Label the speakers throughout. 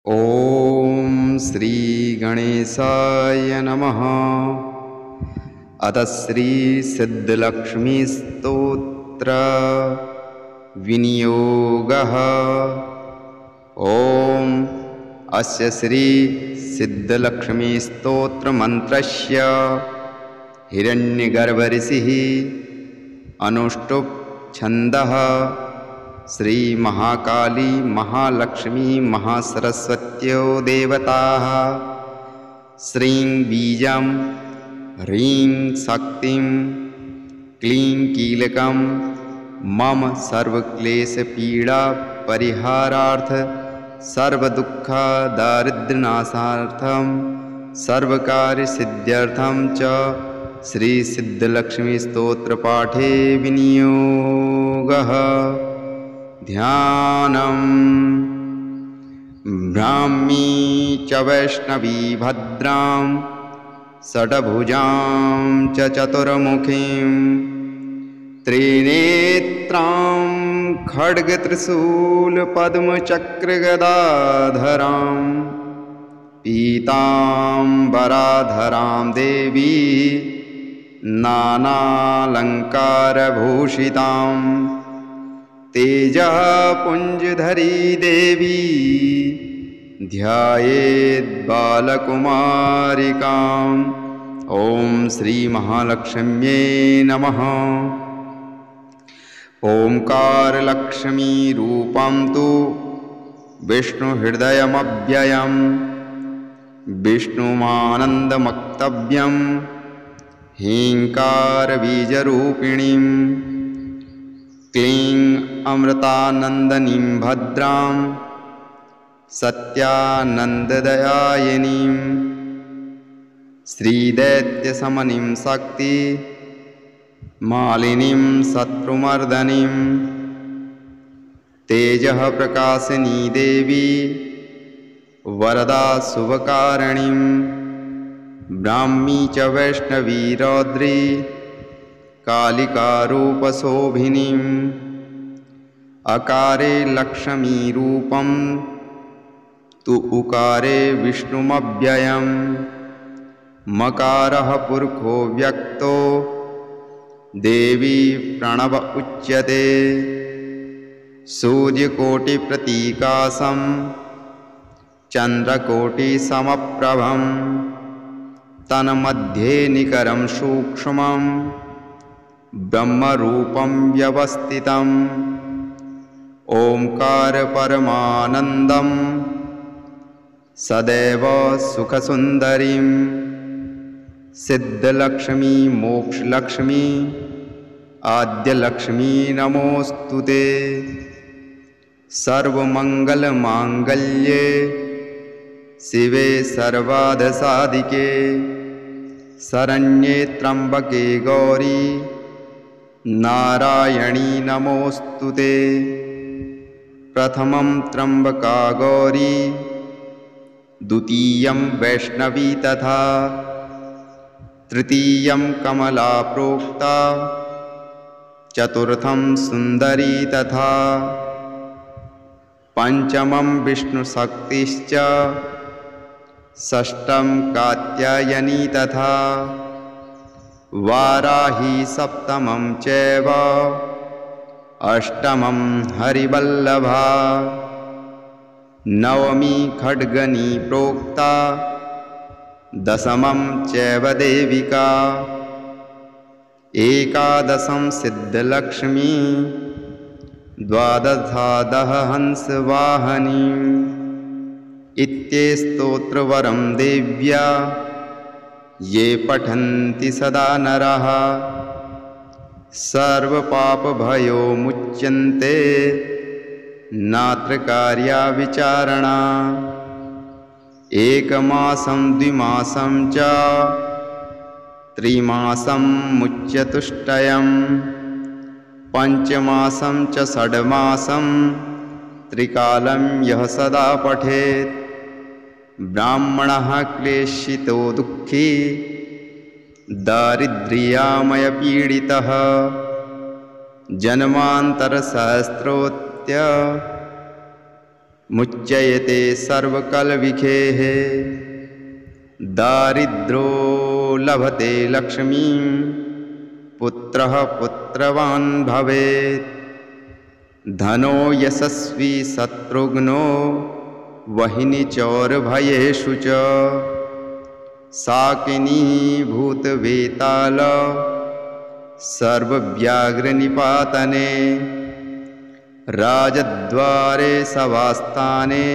Speaker 1: ॐ श्री गणेशाय नमः। अथ श्री सिद्धलक्ष्मी स्तोत्र विनियोगः। ॐ अस्य श्री सिद्धलक्ष्मी स्तोत्र मंत्रस्य हिरण्यगर्भ ऋषिः अनुष्टुप् छन्दः श्री महाकाली महालक्ष्मी महासरस्वत्यो देवताः श्रीं बीजं ह्रीं शक्तिं क्लीं कीलकं मम सर्वक्लेशपीडा परिहारार्थ सर्वदुःख दारिद्र्यनाशार्थं सर्वकार्यसिद्ध्यर्थं च श्री सिद्धलक्ष्मी स्तोत्र पाठे विनियोगः। ध्यानम्। ब्राह्मी च वैष्णवी भद्रां षड्भुजां च चतुर्मुखीं त्रिनेत्रां खड्गत्रिशूलपद्मचक्रगदाधरां पीताम्बराधरां देवी नानालङ्कारभूषितां तेजः पुञ्जधरी देवी ध्यायेत् बालकुमारिकाम्। ॐ श्री महालक्ष्म्यै नमः। ओंकारलक्ष्मी रूपं तु विष्णुहृदयमव्ययं विष्णुमानन्दमक्तव्यं हीङ्कारबीजरूपिणीं क्लीं अमृतानन्दनीं भद्रां सत्यानन्ददयायिनीं श्रीदैत्यशमनीं शक्ति मालिनीं शत्रुमर्दनीं तेजः प्रकाशिनी देवी वरदा शुभकारिणीं ब्राह्मी च वैष्णवी रौद्री कालिकारूपशोभिनीं अकारे लक्ष्मी रूपं तु उकारे विष्णुमव्ययं मकारः पुरुषो व्यक्तो देवी प्रणव उच्यते सूर्यकोटिप्रतीकाशं चन्द्रकोटिसमप्रभं तन्मध्ये निकरं सूक्ष्मं ब्रह्मरूपं व्यवस्थितम् ओंकार परमानन्दं सदैव सुखसुन्दरीं सिद्धलक्ष्मी मोक्षलक्ष्मी आद्यलक्ष्मी नमोस्तुते। सर्वमङ्गलमाङ्गल्ये शिवे सर्वार्थसाधिके शरण्ये त्र्यम्बके गौरी नारायणी नमोस्तुते। प्रथमं त्र्यम्बका गौरी द्वितीयं वैष्णवी तथा तृतीयं कमला प्रोक्ता चतुर्थं सुन्दरी तथा पंचमं विष्णुशक्तिश्च षष्ठं कात्यायनी तथा वाराही सप्तमं चैव अष्टमं हरिवल्लभा नवमी खड्गनी प्रोक्ता दशमं चैव देविका एकादशं सिद्धलक्ष्मी द्वादशादः हंसवाहनी इत्ये स्तोत्रवरं देव्या ये पठन्ति सदा नरः सर्वपापभयो मुच्यन्ते नात्र कार्या विचारणा। एकमासं द्विमासं च त्रिमासं मुच्यतुष्टयं पंचमासं च षड्मासं त्रिकालं यः सदा पठेत् ब्राह्मणः क्लेशितो दुःखी दारिद्र्यामयपीडितः जन्मान्तरसहस्रोत्य मुच्यते सर्वकलविखेः दारिद्रो लभते लक्ष्मीं पुत्रः पुत्रवान् भवेत् धनो यशस्वी शत्रुघ्नो वहिनी चौरभयेषु च साकिनी भूतवेताल सर्वव्याघ्रनिपातने राजद्वारे सभास्थाने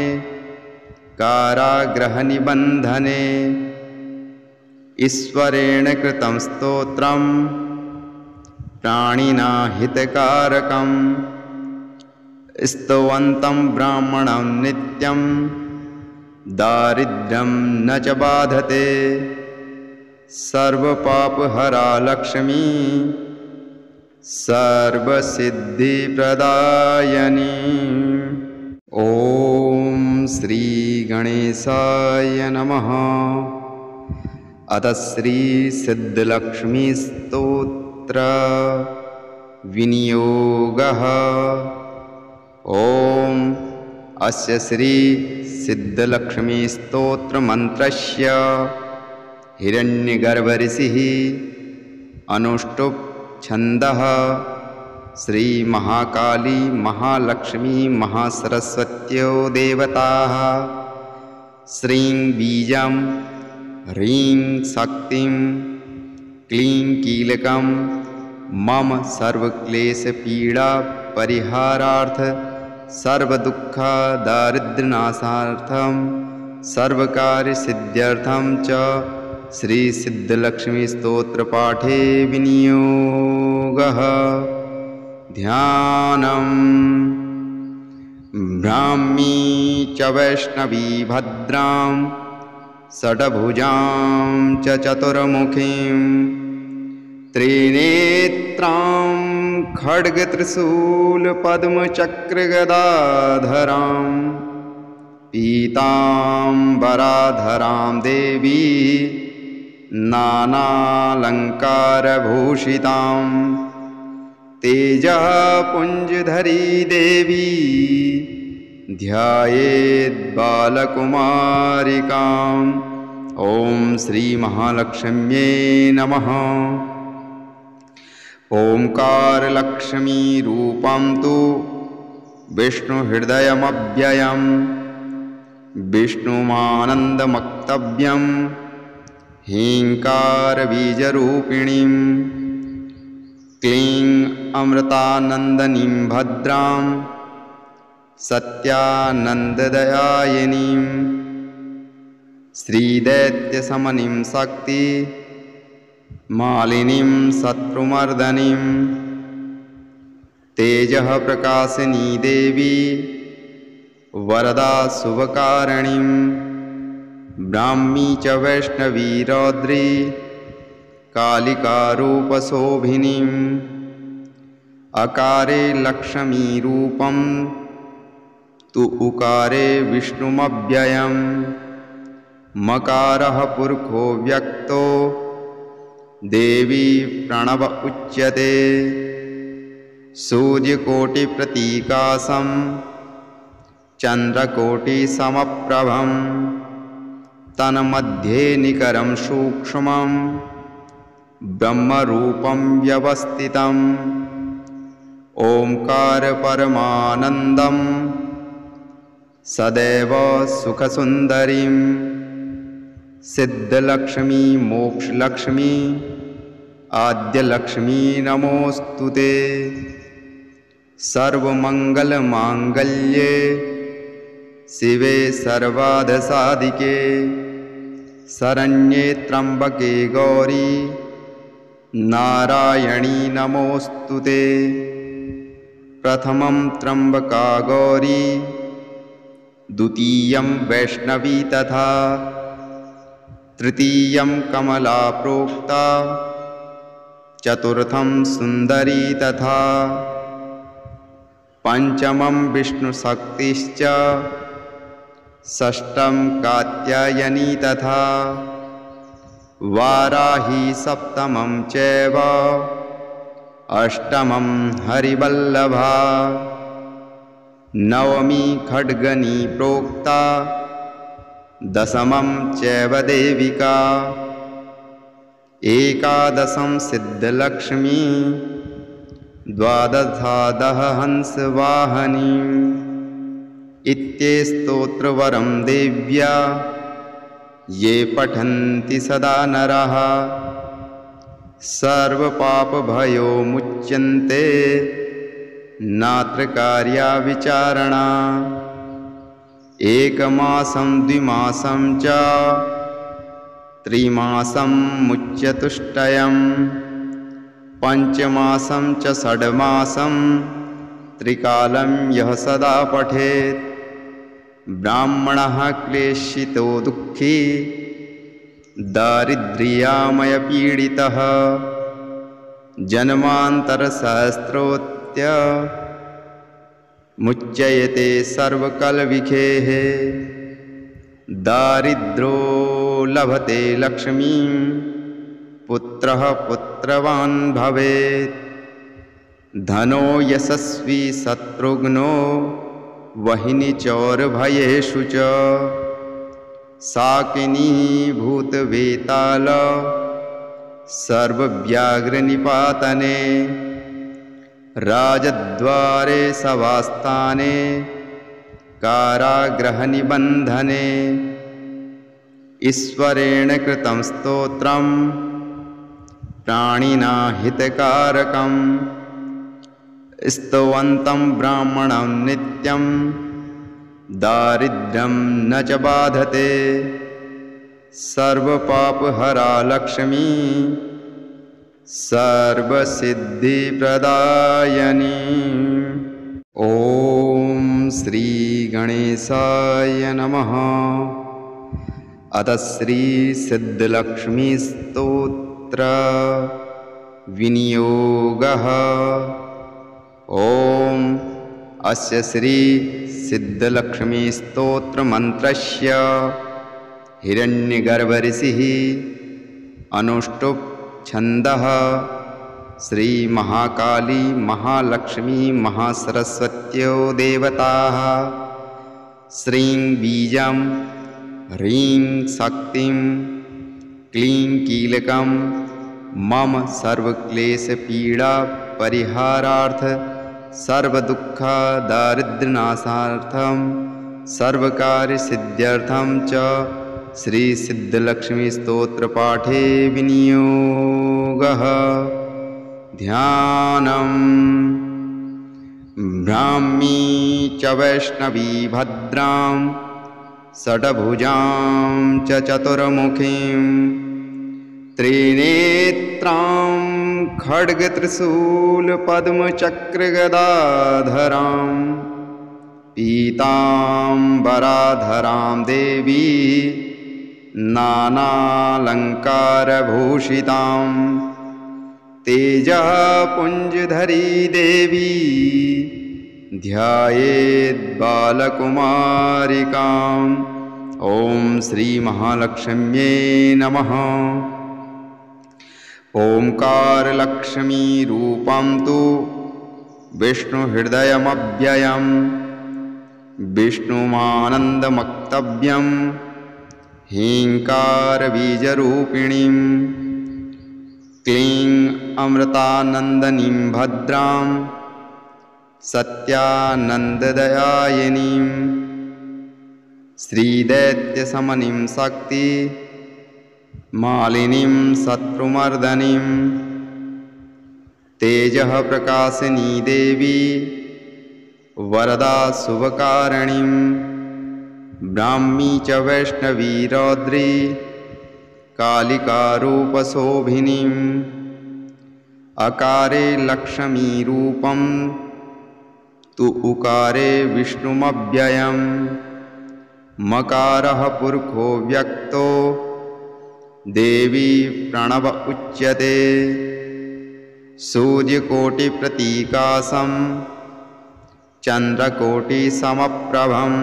Speaker 1: कारागृहनिबन्धने ईश्वरेण कृतं स्तोत्रं प्राणिना हितकारकं स्तुवन्तं ब्राह्मणं नित्यं दारिद्र्यं न च बाधते सर्वपापहरा लक्ष्मी सर्वसिद्धिप्रदायिनी। ॐ श्री गणेशाय नमः। अथ श्री सिद्धलक्ष्मी स्तोत्र विनियोगः। ॐ अस्य श्री सिद्धलक्ष्मी स्तोत्र मंत्रस्य हिरण्यगर्भऋषिः अनुष्टुप् छन्दः श्री महाकाली महालक्ष्मी महासरस्वत्यो देवताः श्रीं बीजं ह्रीं शक्तिं क्लीं कीलकं मम सर्वक्लेशपीडा परिहारार्थ सर्वदुःख दारिद्र्यनाशार्थं सर्वकार्यसिद्ध्यर्थं च श्री सिद्धलक्ष्मी स्तोत्र पाठे विनियोगः। ध्यानं ब्राह्मी च वैष्णवी भद्रां षड्भुजां च चतुर्मुखीं त्रिनेत्रां खड्गत्रिशूलपद्मचक्रगदाधरां पीताम्बराधरां देवी नानालङ्कारभूषितां तेजःपुञ्जधरी देवी ध्यायेद्बालकुमारिकाम्। ॐ श्री महालक्ष्म्यै नमः। ओंकारलक्ष्मी रूपं तु विष्णुहृदयमव्ययं विष्णुमानन्दमक्तव्यं हीङ्कारबीजरूपिणीं क्लीं अमृतानन्दनीं भद्रां सत्यानन्ददायिनीं श्रीदैत्यशमनीं शक्ति मालिनीं शत्रुमर्दनीं तेजः प्रकाशिनी देवी वरदा शुभकारिणीं ब्राह्मी च वैष्णवी रौद्री कालिकारूपशोभिनीं अकारे लक्ष्मीरूपं तु उकारे विष्णुमव्ययं मकारः पुरुषो व्यक्तो देवी प्रणव उच्यते सूर्यकोटिप्रतीकाशं चन्द्रकोटिसमप्रभं तन्मध्ये निकरं सूक्ष्मं ब्रह्मरूपं व्यवस्थितम् ओंकार परमानन्दं सदैव सुखसुन्दरीं सिद्धलक्ष्मी मोक्षलक्ष्मी आद्यलक्ष्मी नमोस्तुते। सर्वमंगलमांगल्ये शिवे सर्वार्थसाधिके शरण्ये त्र्यंबके गौरी नारायणी नमोस्तुते। प्रथमं त्र्यंबका गौरी द्वितीयं वैष्णवी तथा तृतीयं कमला प्रोक्ता चतुर्थं सुंदरी तथा पंचमं विष्णुशक्तिश्च षष्ठं कात्यायनी तथा वाराही सप्तमं चैव अष्टमं हरिवल्लभा नवमी खड्गनी प्रोक्ता दशमं चैव देविका एकादशं सिद्धलक्ष्मी द्वादशादः हंसवाहनी इत्येस्तोत्रवरं देव्या ये पठन्ति सदा नरः सर्वपापभयो मुच्यन्ते नात्र कार्या विचारणा एकमासं द्विमासं च त्रिमासं मुच्यतुष्टयं पंचमासं च षड्मासं त्रिकालं यः सदा पठेत् ब्राह्मणः क्लेशितो दुःखी दारिद्र्यामयपीडितः जन्मान्तरसहस्रोत्य मुच्यते सर्वकलविखेः दारिद्रो लभते लक्ष्मीं पुत्रः पुत्रवान् भवेत् धनो यशस्वी शत्रुघ्नो वहिनी चौरभयेषु च साकिनी भूतवेताल सर्वव्याघ्रनिपातने राजद्वारे सभास्थाने कारागृहनिबन्धने ईश्वरेण कृतं स्तोत्रं प्राणिना हितकारकं स्तुवन्तं ब्राह्मणं नित्यं दारिद्र्यं न च बाधते सर्वपापहरा लक्ष्मी सर्वसिद्धिप्रदायिनी। ॐ श्री गणेशाय नमः। अथ श्री सिद्धलक्ष्मी स्तोत्र विनियोगः। ॐ अस्य श्री सिद्धलक्ष्मी स्तोत्र मंत्रस्य हिरण्यगर्भऋषिः अनुष्टुप् छन्दः श्री महाकाली महालक्ष्मी महासरस्वत्यो देवताः श्रीं बीजं ह्रीं शक्तिं क्लीं कीलकं मम सर्वक्लेशपीडा परिहारार्थ सर्वदुःख दारिद्र्यनाशार्थं सर्वकार्यसिद्ध्यर्थं च श्री सिद्धलक्ष्मी स्तोत्र पाठे विनियोगः। ध्यानम् ब्राह्मी च वैष्णवी भद्रां षड्भुजां च चतुर्मुखीं त्रिनेत्रां खड्गत्रिशूलपद्मचक्रगदाधरां पीताम्बराधरां देवी नानालङ्कारभूषितां तेजःपुञ्जधरी देवी ध्यायेद्बालकुमारिकाम्। ॐ श्री महालक्ष्म्यै नमः। ओंकारलक्ष्मी रूपं तु विष्णुहृदयमव्ययं विष्णुमानन्दमक्तव्यं हीङ्कारबीजरूपिणीं क्लीं अमृतानन्दनीं भद्रां सत्यानन्ददयायिनीं श्रीदैत्यशमनीं शक्ति मालिनीं शत्रुमर्दनीं तेजः प्रकाशिनी देवी वरदा शुभकारिणीं ब्राह्मी च वैष्णवी रौद्री कालिकारूपशोभिनीं अकारे लक्ष्मीरूपं तु उकारे विष्णुमव्ययं मकारः पुरुषो व्यक्तो देवी प्रणव उच्यते सूर्यकोटिप्रतीकाशं चन्द्रकोटिसमप्रभं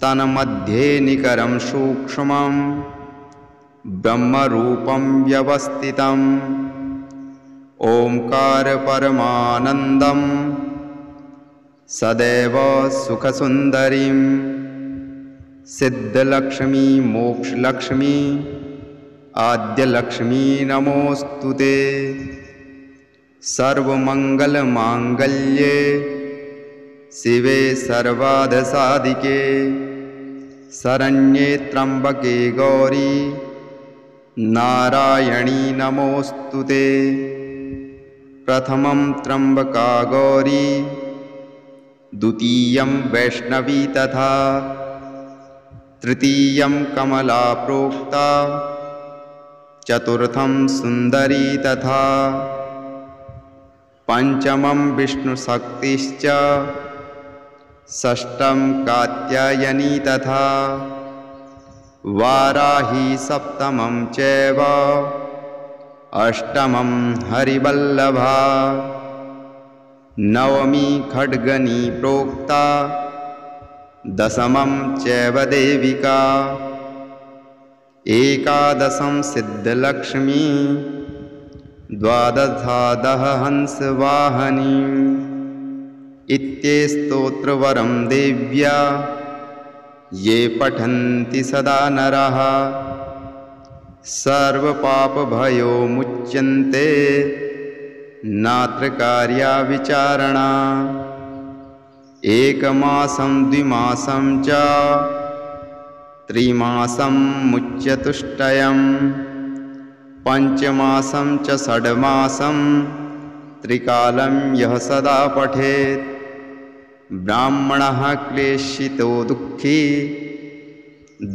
Speaker 1: तन्मध्ये निकरं सूक्ष्मं ब्रह्मरूपं व्यवस्थितम् ओंकार परमानन्दं सदैव सुखसुन्दरीं सिद्धलक्ष्मी मोक्षलक्ष्मी आद्यलक्ष्मी नमोऽस्तु ते। सर्वमङ्गलमाङ्गल्ये शिवे सर्वार्थसाधिके शरण्ये त्र्यम्बके गौरी नारायणी नमोऽस्तु ते। प्रथमं त्र्यम्बका गौरी द्वितीयं वैष्णवी तथा तृतीयं कमला प्रोक्ता चतुर्थं सुन्दरी तथा पंचमं विष्णुशक्तिश्च षष्ठं कात्यायनी तथा वाराही सप्तमं चैव अष्टमं हरिवल्लभा नवमी खड्गनी प्रोक्ता दशमं चैव देविका एकादशं सिद्धलक्ष्मी द्वादशादः हंसवाहनी इत्येस्तोत्रवरं देव्या ये पठन्ति सदा नरः सर्वपापभयो मुच्यन्ते नात्र कार्या विचारणा। एकमासं द्विमासं च त्रिमासं मुच्यतुष्टयं पंचमासं च षड्मासं त्रिकालं यः सदा पठेत् ब्राह्मणः क्लेशितो दुःखी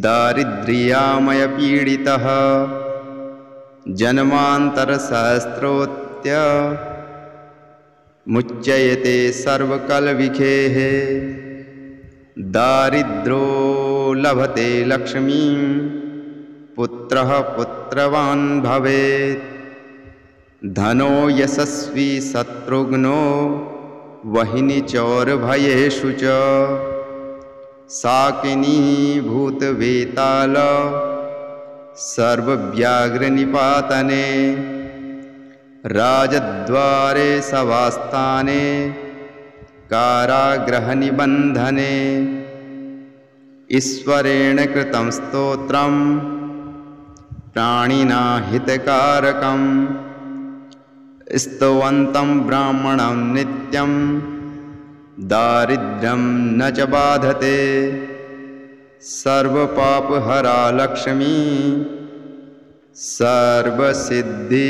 Speaker 1: दारिद्र्यामयपीडितः जन्मान्तरसहस्रोत्य मुच्यते सर्वकलविषेः दारिद्रो लभते लक्ष्मीं पुत्रः पुत्रवान् भवेत् धनो यशस्वी शत्रुघ्नो वहिनी चौरभयेषु च साकिनी भूतवेताल सर्वव्याघ्रनिपातने राजद्वारे सभास्थाने कारागृहनिबन्धने ईश्वरेण कृतं स्तोत्रं प्राणिना हितकारकं स्तुवन्तं ब्राह्मणं नित्यं दारिद्र्यं न च बाधते सर्वपापहरा लक्ष्मी सर्वसिद्धिप्रदायिनी।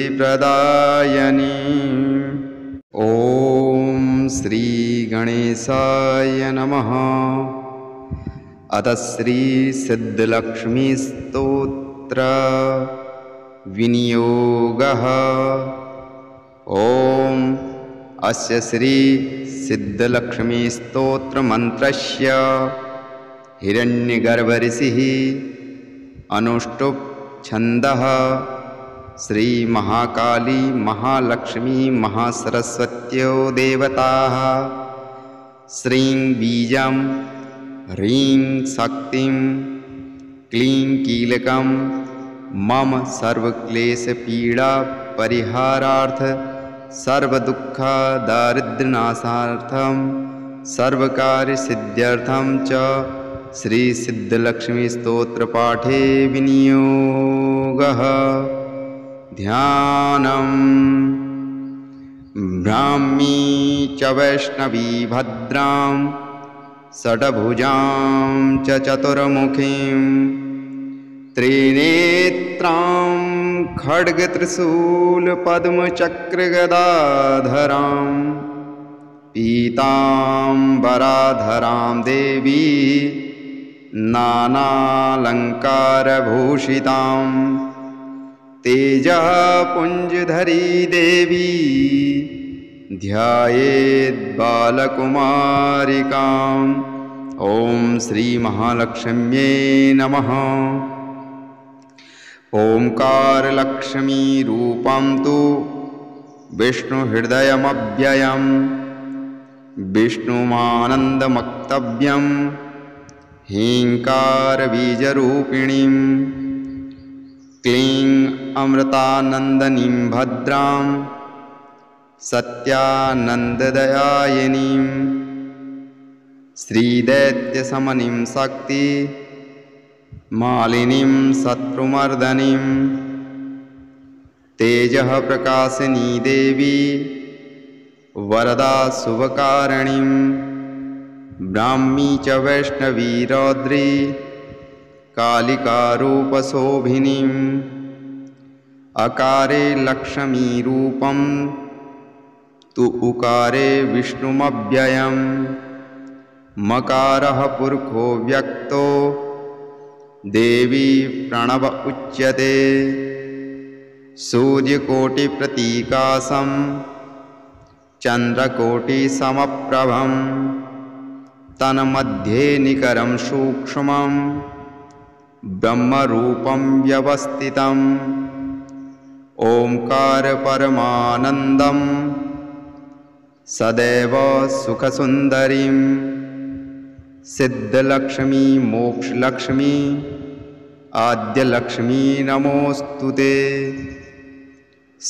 Speaker 1: ॐ श्रीगणेशाय नमः। अथ श्रीसिद्धलक्ष्मीस्तोत्र विनियोगः। ॐ अस्य श्रीसिद्धलक्ष्मीस्तोत्रमन्त्रस्य हिरण्यगर्भऋषिः अनुष्टुप् छन्दः श्रीमहाकाली महालक्ष्मी महासरस्वत्यो देवताः श्रीं बीजं ह्रीं शक्तिं क्लीं कीलकं मम सर्वक्लेशपीडा परिहारार्थ सर्वदुःखदारिद्र्यनाशार्थं सर्वकार्यसिद्ध्यर्थं च श्रीसिद्धलक्ष्मीस्तोत्रपाठे विनियोगः। ध्यानं ब्राह्मी च वैष्णवी भद्रां षड्भुजां च चतुर्मुखीं त्रिनेत्रां खड्गत्रिशूलपद्मचक्रगदाधरां पीताम्बराधरां देवी नानालङ्कारभूषितां तेजःपुञ्जधरी देवी ध्यायेद्बालकुमारिकाम्। ॐ श्रीमहालक्ष्म्यै नमः। ओंकारलक्ष्मीरूपं तु विष्णुहृदयमव्ययं विष्णुमानन्दमक्तव्यं हीङ्कारबीजरूपिणीं क्लीं अमृतानन्दनीं भद्रां सत्यानन्ददायिनीं श्रीदैत्यशमनीं शक्ति मालिनीं शत्रुमर्दनीं तेजः प्रकाशिनी देवी वरदा शुभकारिणीं ब्राह्मी च वैष्णवी रौद्री कालिकारूपशोभिनीम् अकारे लक्ष्मीरूपं तु उकारे विष्णुमव्ययम् मकारः पुरुषो व्यक्तो देवी प्रणव उच्यते सूर्यकोटिप्रतीकाशं चन्द्रकोटिसमप्रभं तन्मध्ये निकरं सूक्ष्मं ब्रह्मरूपं व्यवस्थितम् ओंकार परमानन्दं सदैव सुखसुन्दरीं सिद्धलक्ष्मी मोक्षलक्ष्मी आद्यलक्ष्मी नमोऽस्तुते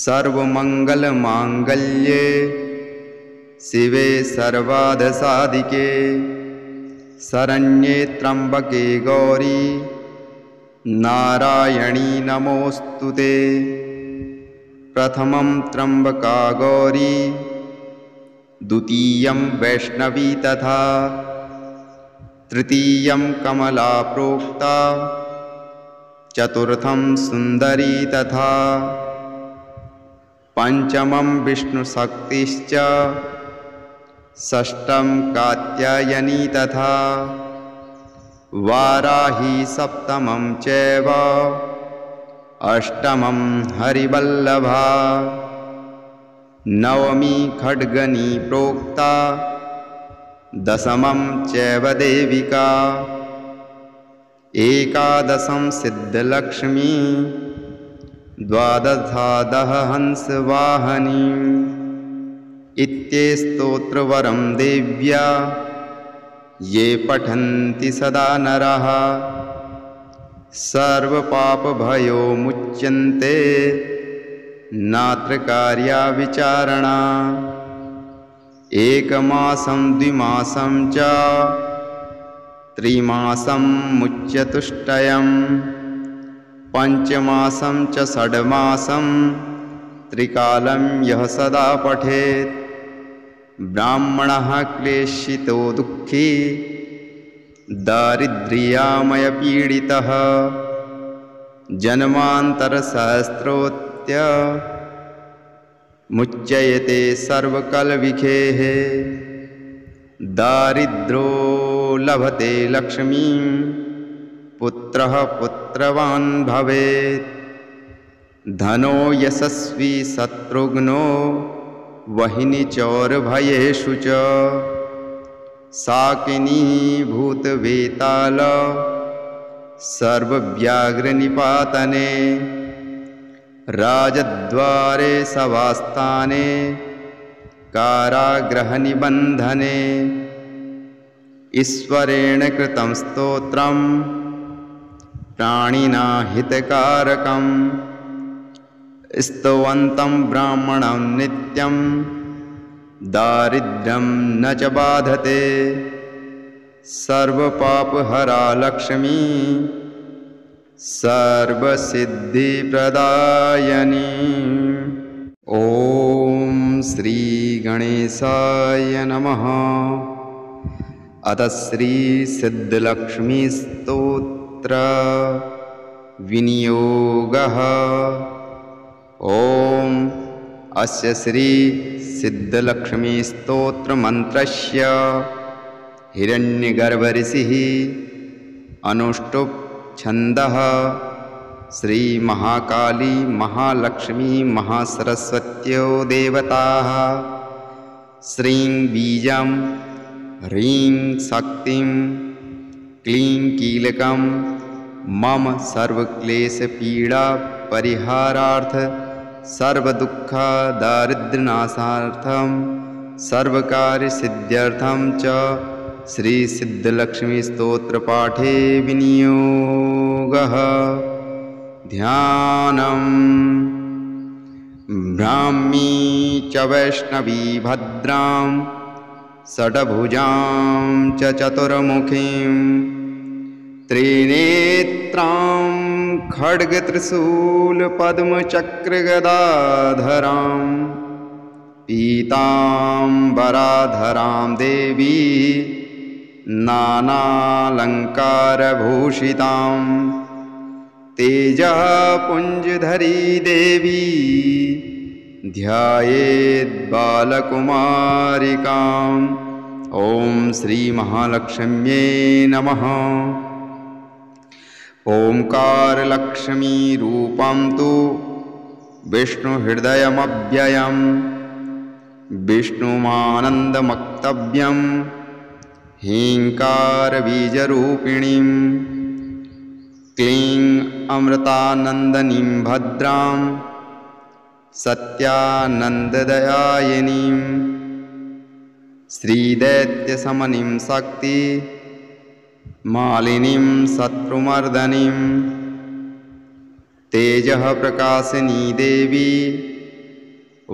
Speaker 1: सर्वमङ्गलमाङ्गल्ये शिवे सर्वार्थसाधिके शरण्ये त्र्यम्बके गौरी नारायणी नमोऽस्तुते प्रथमं त्र्यम्बका गौरी द्वितीयं वैष्णवी तथा तृतीयं कमला प्रोक्ता चतुर्थं सुन्दरी तथा पंचमं विष्णुशक्तिश्च षष्ठं कात्यायनी तथा वाराही सप्तमं चैव अष्टमं हरिवल्लभा नवमी खड्गनी प्रोक्ता दशमं चैव देविका एकादशं सिद्धलक्ष्मी द्वादशादः हंसवाहनी इत्ये स्तोत्रवरं देव्या ये पठन्ति सदा नरः सर्वपापभयो मुच्यन्ते नात्र कार्या विचारणा एकमासं द्विमासं च त्रिमासं मुच्यतुष्टयं पंचमासं च षड्मासं त्रिकालं यः सदा पठेत् ब्राह्मणः क्लेशितो दुःखी दारिद्र्यामयपीडितः जन्मान्तरसहस्रोत्य मुच्यते सर्वकलविखेः दारिद्रो लभते लक्ष्मीं पुत्रः पुत्रवान् भवेत् धनो यशस्वी शत्रुघ्नो वहिनी चौरभयेषु च साकिनी भूतवेताल सर्वव्याघ्रनिपातने राजद्वारे सभास्थाने कारागृहनिबन्धने ईश्वरेण कृतं स्तोत्रं प्राणिना हितकारकं स्तुवन्तं ब्राह्मणं नित्यं दारिद्र्यं न च बाधते सर्वपापहरा लक्ष्मी सर्वसिद्धिप्रदायिनी। ॐ श्री गणेशाय नमः। अथ श्री सिद्धलक्ष्मी स्तोत्र विनियोगः। ॐ अस्य श्री सिद्धलक्ष्मी स्तोत्र मंत्रस्य हिरण्यगर्भऋषिः अनुष्टुप् छन्दः श्री महाकाली महालक्ष्मी महासरस्वत्यो देवताः श्रीं बीजं ह्रीं शक्तिं क्लीं कीलकं मम सर्वक्लेशपीडा परिहारार्थ सर्वदुःख दारिद्र्यनाशार्थं सर्वकार्यसिद्ध्यर्थं च श्री सिद्धलक्ष्मी स्तोत्र पाठे विनियोगः। ध्यानं ब्राह्मी च वैष्णवी भद्रां षड्भुजां च चतुर्मुखीं त्रिनेत्रां खड्गत्रिशूलपद्मचक्रगदाधरां पीताम्बराधरां देवी नानालङ्कारभूषितां तेजःपुञ्जधरी देवी ध्यायेद्बालकुमारिकाम्। ॐ श्रीमहालक्ष्म्यै नमः। ओंकारलक्ष्मीरूपं तु विष्णुहृदयमव्ययम् विष्णुमानन्दमक्तव्यम् ह्रीङ्कारबीजरूपिणीं क्लीं अमृतानन्दनीं भद्रां सत्यानन्ददयायिनीं श्रीदैत्यशमनीं शक्ति मालिनीं शत्रुमर्दनीं तेजः प्रकाशिनी देवी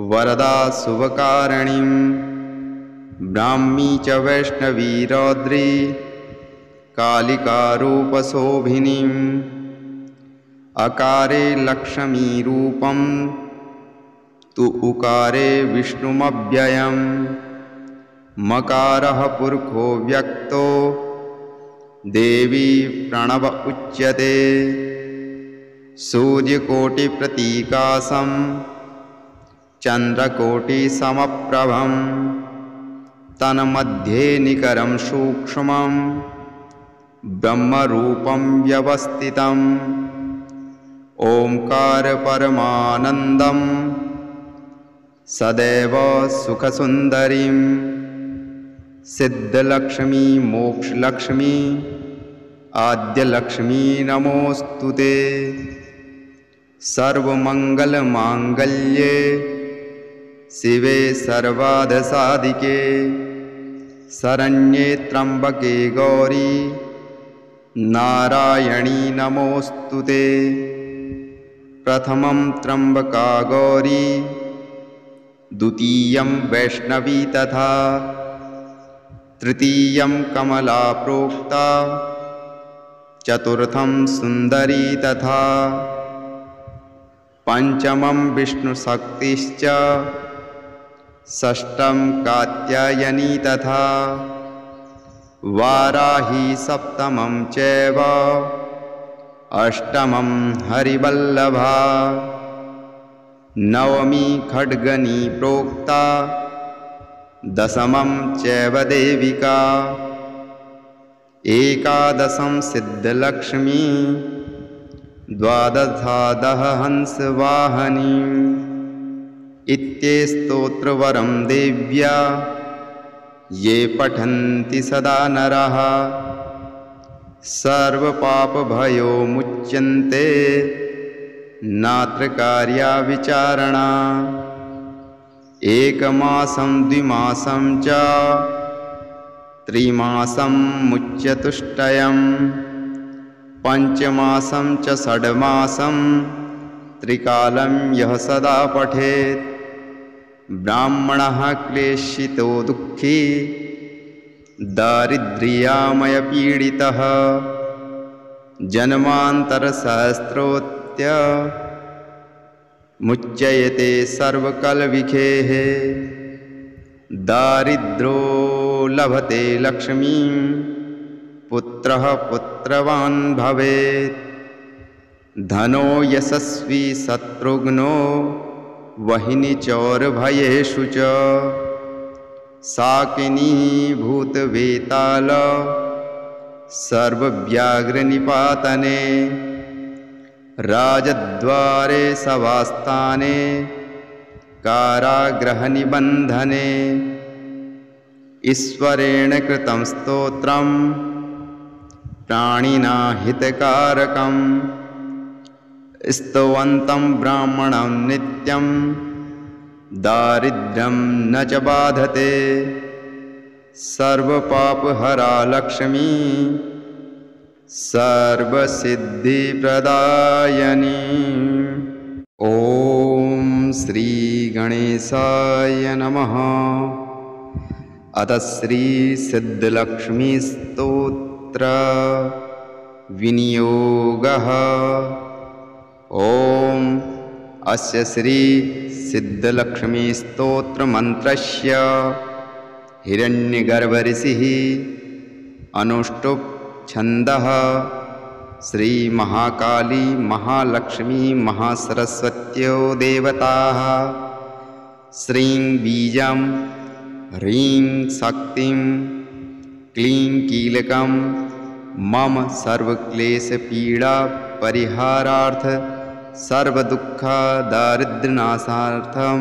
Speaker 1: वरदा शुभकारिणीं ब्राह्मी च वैष्णवी रौद्री कालिकारूपशोभिनीम् अकारे लक्ष्मीरूपं तु उकारे विष्णुमव्ययम् मकारः पुरुषो व्यक्तो देवी प्रणव उच्यते सूर्यकोटिप्रतीकाशं चन्द्रकोटिसमप्रभं तन्मध्ये निकरं सूक्ष्मं ब्रह्मरूपं व्यवस्थितम् ओंकार परमानन्दं सदैव सुखसुन्दरीं सिद्धलक्ष्मी मोक्षलक्ष्मी आद्यलक्ष्मी नमोस्तुते। सर्वमङ्गलमाङ्गल्ये शिवे सर्वार्थसाधिके शरण्ये त्र्यम्बके गौरी नारायणी नमोस्तुते। प्रथमं त्र्यम्बका गौरी द्वितीयं वैष्णवी तथा तृतीयं कमला प्रोक्ता चतुर्थं सुन्दरी तथा पंचमं विष्णुशक्तिश्च षष्ठं कात्यायनी तथा वाराही सप्तमं चैव अष्टमं हरिवल्लभा नवमी खड्गनी प्रोक्ता दशमं चैव देविका एकादशं सिद्धलक्ष्मी द्वादशादः हंसवाहनी इत्येस्तोत्रवरं देव्या ये पठन्ति सदा नरः सर्वपापभयो मुच्यन्ते नात्र कार्या विचारणा। एकमासं द्विमासं च त्रिमासं मुच्यतुष्टयं पंचमासं च षड्मासं त्रिकालं यः सदा पठेत् ब्राह्मणः क्लेशितो दुःखी दारिद्र्यामयपीडितः जन्मान्तरसहस्रोत्य मुच्यते सर्वकलविखेः दारिद्रो लभते लक्ष्मीं पुत्रः पुत्रवान् भवेत् धनो यशस्वी शत्रुघ्नो वहिनी चौरभयेषु च साकिनी भूतवेताल सर्वव्याघ्रनिपातने राजद्वारे सभास्थाने कारागृहनिबन्धने ईश्वरेण कृतं स्तोत्रं प्राणिना हितकारकं स्तुवन्तं ब्राह्मणं नित्यं दारिद्र्यं न च बाधते सर्वपापहरा लक्ष्मी सर्वसिद्धिप्रदायिनी। ॐ श्री गणेशाय नमः। अथ श्री सिद्धलक्ष्मी स्तोत्र विनियोगः। ओम अस्य श्री सिद्धलक्ष्मी स्तोत्र मंत्रस्य हिरण्यगर्भ ऋषिः अनुष्टुप् छन्दः श्री महाकाली महालक्ष्मी महासरस्वत्यो देवताः श्रीं बीजं ह्रीं शक्तिं क्लीं कीलकं मम सर्वक्लेशपीडा परिहारार्थ सर्वदुःखदारिद्र्यनाशार्थं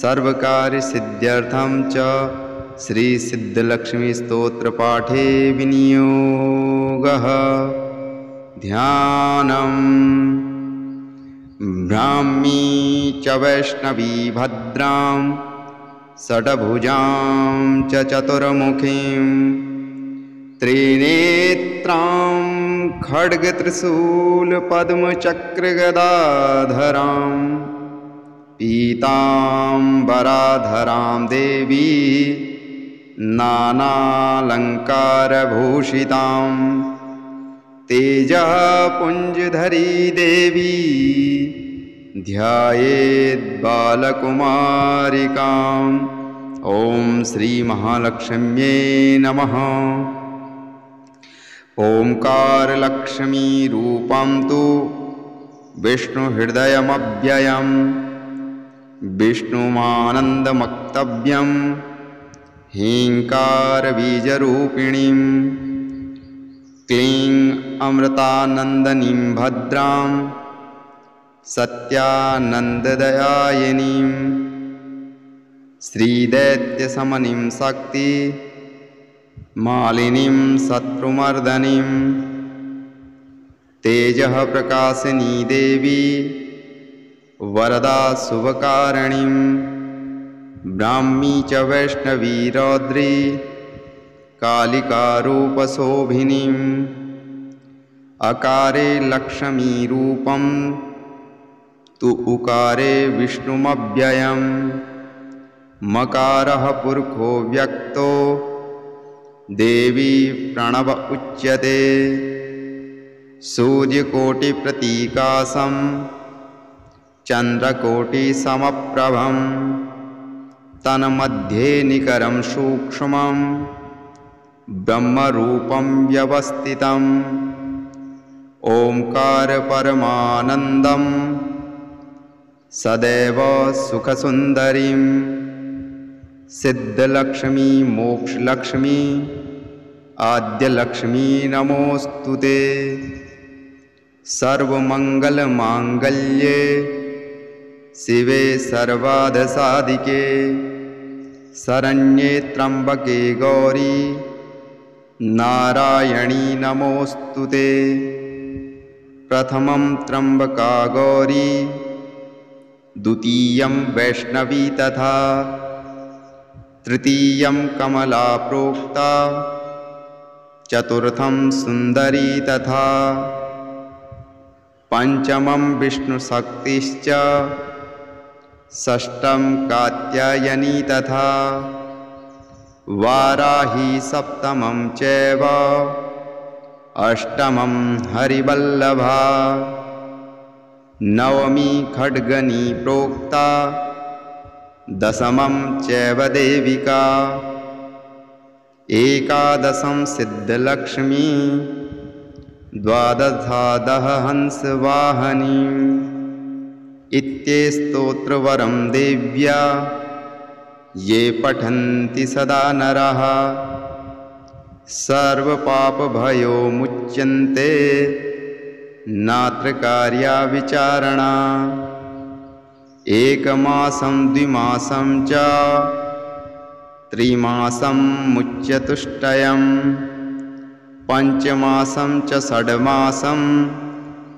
Speaker 1: सर्वकार्यसिद्ध्यर्थं च श्री सिद्धलक्ष्मी स्तोत्र पाठे विनियोगः। ध्यानम् ब्राह्मी च वैष्णवी भद्रां षड्भुजां च चतुर्मुखीं त्रिनेत्रां खड्गत्रिशूलपद्मचक्रगदाधरां पीताम्बराधरां देवी नानालङ्कारभूषितां तेजःपुञ्जधरी देवी ध्यायेद्बालकुमारिकाम्। ॐ श्री महालक्ष्म्यै नमः। ओंकारलक्ष्मी रूपं तु विष्णुहृदयमव्ययं विष्णुमानन्दमक्तव्यं ह्रीङ्कारबीजरूपिणीं क्लीं अमृतानन्दनीं भद्रां सत्यानन्ददयायिनीं श्रीदैत्यशमनीं शक्ति मालिनीं शत्रुमर्दनीं तेजः प्रकाशिनी देवी वरदा शुभकारिणीं ब्राह्मी च वैष्णवी रौद्री कालिकारूपशोभिनीं अकारे लक्ष्मीरूपं तु उकारे विष्णुमव्ययं मकारः पुरुषो व्यक्तो देवी प्रणव उच्यते सूर्यकोटिप्रतीकाशं चन्द्रकोटिसमप्रभं तन्मध्ये निकरं सूक्ष्मं ब्रह्मरूपं व्यवस्थितम् ओंकार परमानन्दं सदैव सुखसुन्दरीं सिद्धलक्ष्मी मोक्षलक्ष्मी आद्यलक्ष्मी नमोस्तुते। सर्वमंगलमांगल्ये शिवे सर्वार्थसाधिके शरण्ये त्र्यंबके गौरी नारायणी नमोस्तुते। प्रथमं त्र्यंबका गौरी द्वितीयं वैष्णवी तथा तृतीयं कमला प्रोक्ता चतुर्थं सुंदरी तथा पंचमं विष्णुशक्तिश्च षष्ठं कात्यायनी तथा वाराही सप्तमं चैव अष्टमं हरिवल्लभा नवमी खड्गनी प्रोक्ता दशमं चैव देविका एकादशं सिद्धलक्ष्मी द्वादशादः हंसवाहनी इत्ये स्तोत्रवरं देव्या ये पठन्ति सदा नरः सर्वपापभयो मुच्यन्ते नात्र कार्या विचारणा। एकमासं द्विमासं च त्रिमासं मुच्यतुष्टयं पंचमासं च षड्मासं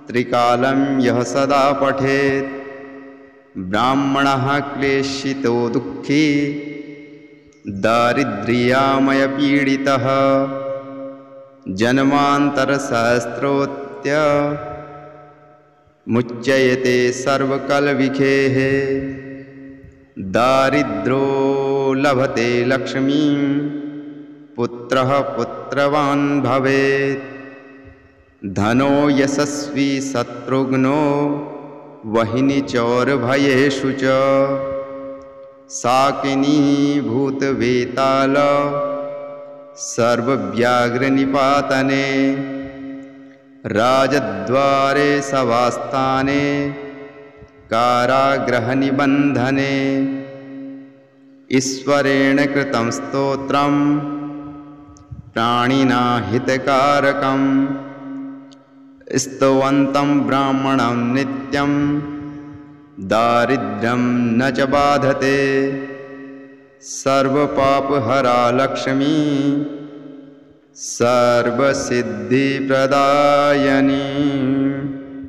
Speaker 1: त्रिकालं यः सदा पठेत् ब्राह्मणः क्लेशितो दुःखी दारिद्र्यामयपीडितः जन्मान्तरसहस्रोत्य मुच्यते सर्वकलविखेः दारिद्रो लभते लक्ष्मीं पुत्रः पुत्रवान् भवेत्। धनो यशस्वी शत्रुघ्नो वहिनी चौरभयेषु च साकिनी भूतवेताल सर्वव्याघ्रनिपातने राजद्वारे सभास्थाने कारागृहनिबन्धने ईश्वरेण कृतं स्तोत्रं प्राणिना हितकारकं स्तुवन्तं ब्राह्मणं नित्यं दारिद्र्यं न च बाधते सर्वपापहरा लक्ष्मी सर्वसिद्धिप्रदायिनी।